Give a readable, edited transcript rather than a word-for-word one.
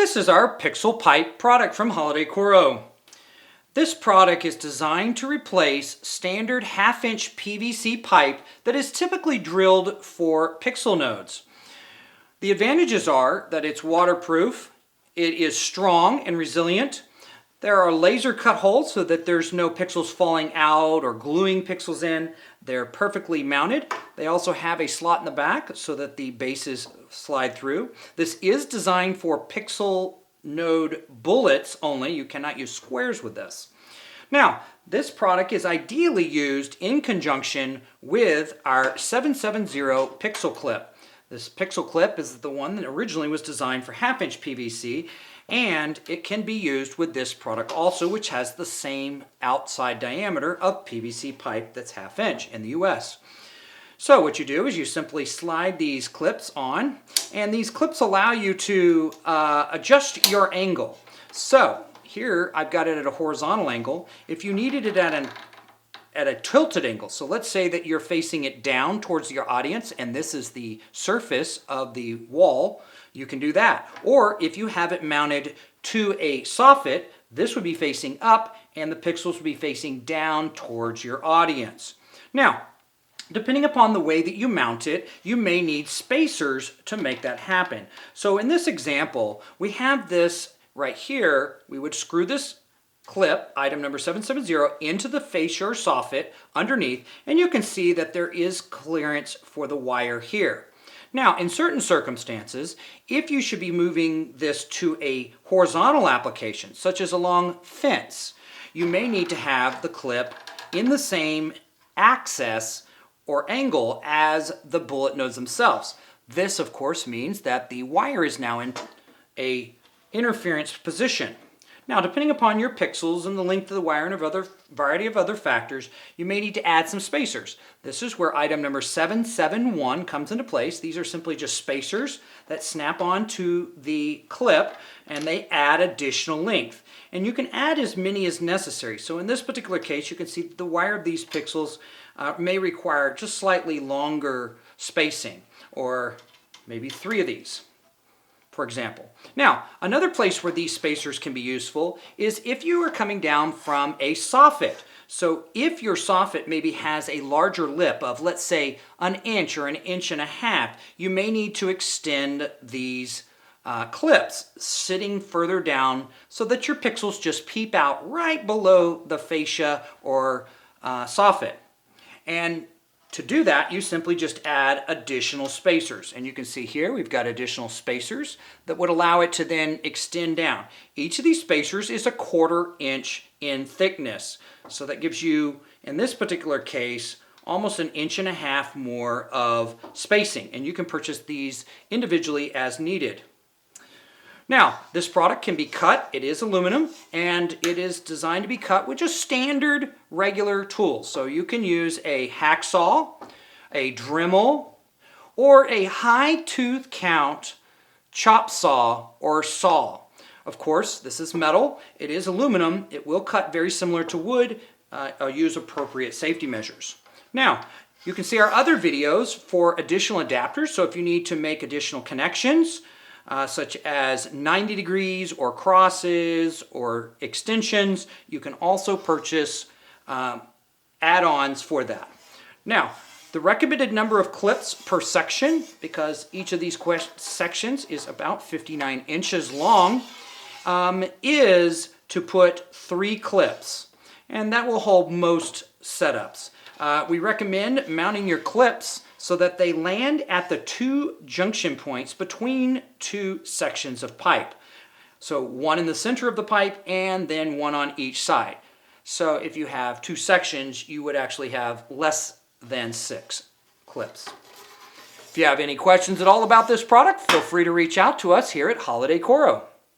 This is our Pixel Pipe product from Holiday Coro. This product is designed to replace standard half-inch PVC pipe that is typically drilled for pixel nodes. The advantages are that it's waterproof, it is strong and resilient. There are laser cut holes so that there's no pixels falling out or gluing pixels in. They're perfectly mounted. They also have a slot in the back so that the bases slide through. This is designed for pixel node bullets only. You cannot use squares with this. Now, this product is ideally used in conjunction with our 770 pixel clip. This pixel clip is the one that originally was designed for half-inch PVC, and it can be used with this product also, which has the same outside diameter of PVC pipe that's half-inch in the US. So what you do is you simply slide these clips on, and these clips allow you to adjust your angle. So here I've got it at a horizontal angle. If you needed it at a tilted angle, so let's say that you're facing it down towards your audience and this is the surface of the wall, you can do that. Or if you have it mounted to a soffit, this would be facing up and the pixels would be facing down towards your audience. Now, depending upon the way that you mount it, you may need spacers to make that happen. So in this example, we have this right here. We would screw this clip, item number 770, into the fascia or soffit underneath, and you can see that there is clearance for the wire here. Now, in certain circumstances, if you should be moving this to a horizontal application, such as along fence, you may need to have the clip in the same axis or angle as the bullet nodes themselves. This, of course, means that the wire is now in a interference position. Now, depending upon your pixels and the length of the wire and a variety of other factors, you may need to add some spacers. This is where item number 771 comes into place. These are simply just spacers that snap onto the clip and they add additional length. And you can add as many as necessary. So in this particular case, you can see that the wire of these pixels may require just slightly longer spacing, or maybe 3 of these, for example. Now, another place where these spacers can be useful is if you are coming down from a soffit. So if your soffit maybe has a larger lip of, let's say, an inch or an inch and a half, you may need to extend these clips sitting further down so that your pixels just peep out right below the fascia or soffit. And to do that, you simply just add additional spacers. And you can see here we've got additional spacers that would allow it to then extend down. Each of these spacers is 1/4 inch in thickness. So that gives you, in this particular case, almost 1.5 inches more of spacing. And you can purchase these individually as needed. Now, this product can be cut. It is aluminum, and it is designed to be cut with just standard regular tools. So you can use a hacksaw, a Dremel, or a high tooth count chop saw or saw. Of course, this is metal. It is aluminum. It will cut very similar to wood. Use appropriate safety measures. Now, you can see our other videos for additional adapters. So if you need to make additional connections, such as 90 degrees or crosses or extensions, you can also purchase add-ons for that. Now, the recommended number of clips per section, because each of these sections is about 59 inches long, is to put 3 clips, and that will hold most setups. We recommend mounting your clips so that they land at the 2 junction points between 2 sections of pipe. So one in the center of the pipe and then one on each side. So if you have 2 sections, you would actually have less than 6 clips. If you have any questions at all about this product, feel free to reach out to us here at Holiday Coro.